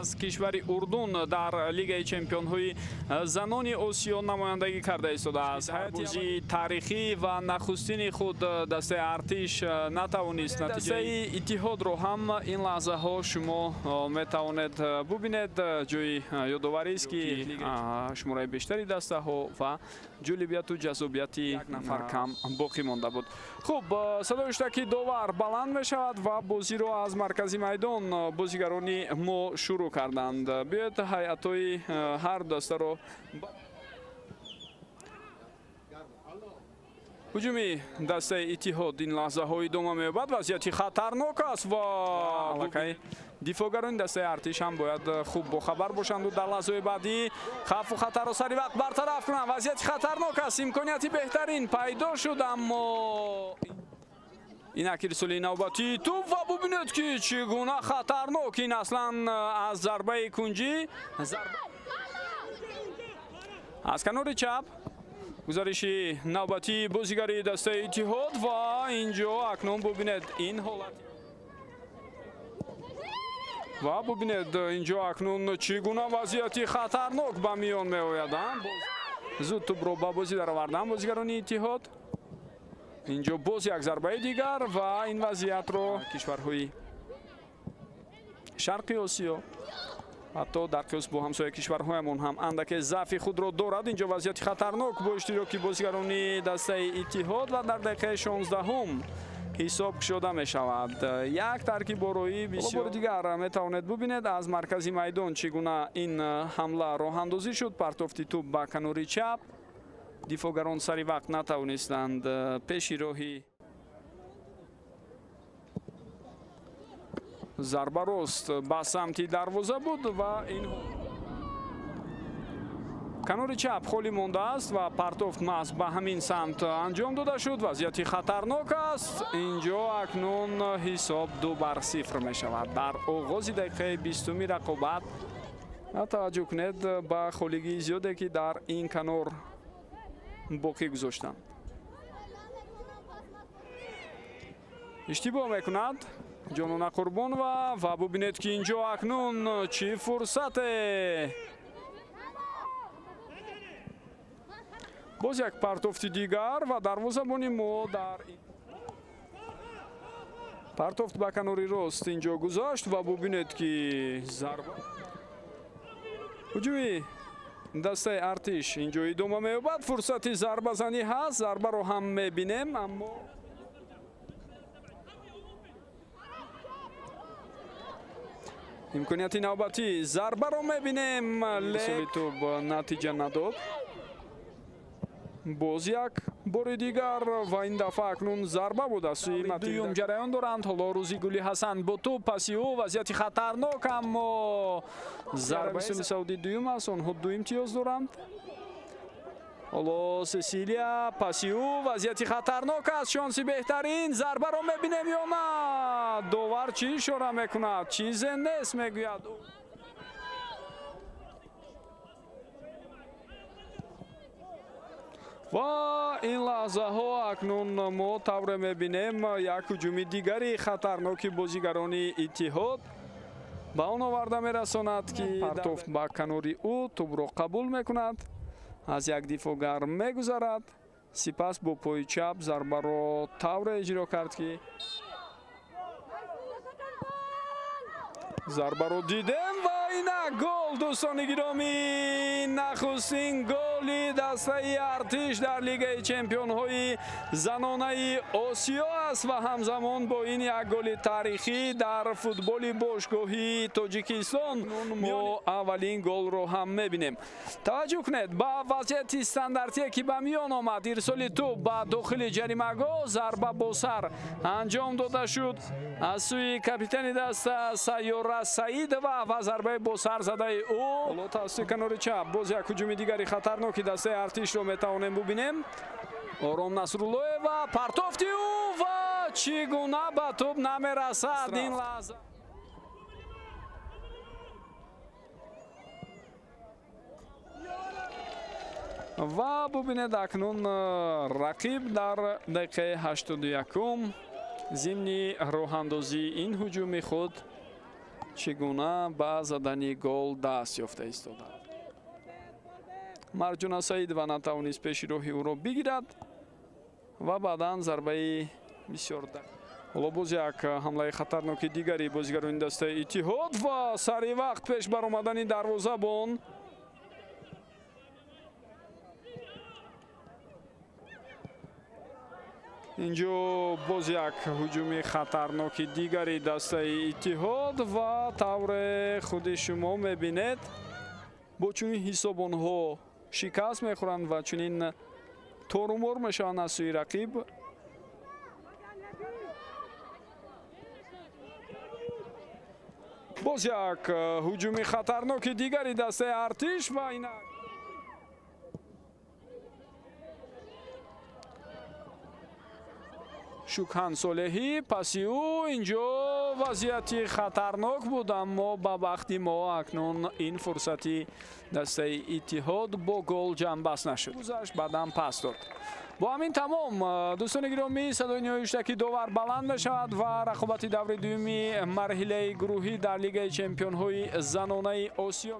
از کشور اردن در لیگ چمپیون‌های زنان آسیا نمایندگی کرده ایستاده است. بازی تاریخی و نخستین خود دسته ارتش نتوانست نتیجه اتحاد رو هم این لحظه ها شما میتوانید ببینید. جوی یادآوری است که شماره بیشتری دسته ها و جالبیت و جذابیت یک نفر کم باقی مانده بود. خب صدای که داور بلند می شود و بازی رو از مرکزی میدان بازیگرانی ما شروع کردند. بیاید هیئت‌های هر دسته رو هجومی دسته اتحاد این لحظه های ادامه می‌یابد. وضعیتی خطرناک است و علاقه دفاعگران دسته ارتش هم باید خوب باخبر باشند و در لحظه بعدی خوف و خطر را سری وقت برطرف کنند. وضعیت خطرناک است، امکانیتی بهترین پیدا شد اما اینک رسولی نوبتی توپ و ببینید که چگونه خطرناک این اصلا از ضربه کنجی از کنار چپ گزارش نوبتی بازیگری دسته اتحاد و اینجا اکنون ببینید این حالت و ببینید اینجا اکنون چگونه وضعیتی خطرناک به میان می آید. زود توپ رو به بازی در آوردن بازیگران اتحاد. اینجا باز یک ضربه دیگر و این وضعیت رو کشورهای شرقی آسیا حتی در قیاس با همسایه کشورهایمان هم اندک ضعف خود را دارد. اینجا وضعیت خطرناک با اشتراک بازیگران دسته اتحاد و در دقیقه 16 هم حساب شده می شود. یک ترکیب بارایی بسیار دیگر می توانید ببینید از مرکزی میدان چگونه این حمله راه اندازی شد. پرتافت توپ به کناری چپ، دفاعگران سری وقت نتوانستند پیش راهی ضربه راست به سمت دروازه بود و این کنار چپ خالی مانده است و پرتافت محض به همین سمت انجام داده شد. وضعیت خطرناک است. اینجا اکنون حساب 2-0 می شود. در آغاز دقیقه 20 رقابت توجه کنید به خالیگی زیاده که در این کنار باقی گذاشتند. اشتباه میکند جانانه قربان و ببینید که اینجا اکنون چی فرصت باز یک پرتافت دیگر و دروازه‌بان ما در پرتافت به کناری راست اینجا گذاشت و ببینید که ضربه هجومی دسته ارتش اینجا ادامه می‌یابد. فرصت ضربه زنی هست، ضربه رو هم می‌بینیم اما امکانیت نوبتی ضربه رو می‌بینیم لیک توپ نتیجه نداد. باز یک بار دیگر و این دفعه اکنون ضربه بود است. دویم جریان دارند. حالا روزی گلی حسن با توپ پسیو وضعیت خطرناک اما ضربه سعودی دویم است. آنها دو امتیاز دارند. حالا سسیلیا پسیو وضعیت خطرناک است. شانسی بهترین ضربه رو میبینیم یا نه؟ داور چی اشاره میکند؟ چیز نیست میگوید. و این لحظه ها اکنون ما طور میبینیم یک هجوم دیگری خطرناک بازیگران اتحاد به آن آورده میرساند که پرتافت به کناری او توپ را قبول میکند، از یک دفاعگر میگذرد، سپس با پای چپ ضربه را طور اجرا کرد که ضربه رو دیدیم و این گل دوستان گرامی، نخستین گلی دسته ارتش در لیگ چمپیون های زنانه آسیا است و همزمان با این یک گل تاریخی در فوتبال باشگاهی تاجیکستان ما اولین گل رو هم میبینیم. توجه کنید با وضعیت استانداردی که به میان آمد، ارسال توپ به داخل جریمه‌گاه، ضربه با سر انجام داده شد از سوی کاپیتان دسته سیاره سعید و ضربه با سر زده او. حالا توسط کنار چپ باز یک هجوم دیگری خطرناکی دسته ارتش رو میتوانیم ببینیم. آرام نصرالله و پرتافتی او و چگونه به توپ نمیرسد این لحظه. و ببینید اکنون رقیب در دقیقه 81 ضمن راه اندازی این هجوم خود чӣ гуна ба задани гол даст ёфта истоданд. Марҷуна Саидова натавонист пеши роҳи ӯро бигирад ва баъдан зарбаи бисёр ҳоло боз як ҳамлаи хатарноки дигари бозигарони дастаи Иттиҳод ва сари вақт пеш баромадани дарвозабон. инҷо боз як ҳуҷуми хатарноки дигари дастаи Иттиҳод ва тавре худи шумо мебинед бо чунин ҳисоб онҳо шикаст мехӯранд ва чунин торумор мешаванд аз сӯи рақиб. боз як ҳуҷуми хатарноки дигари дастаи Артиш ва инак Шукҳан Солеҳӣ паси ӯ. Инҷо вазъияти хатарнок буд, аммо ба бахти мо акнун ин фурсати дастаи Иттиҳод бо гол ҷамъбаст нашуд. Гузашт баъдан пас дод. бо ҳамин тамом дӯстони гиромӣ, садои ниҳоиштаки довар баланд мешавад ва рақобати даври дуюми марҳилаи гурӯҳӣ дар Лигаи Чемпионҳои Занонаи Осиё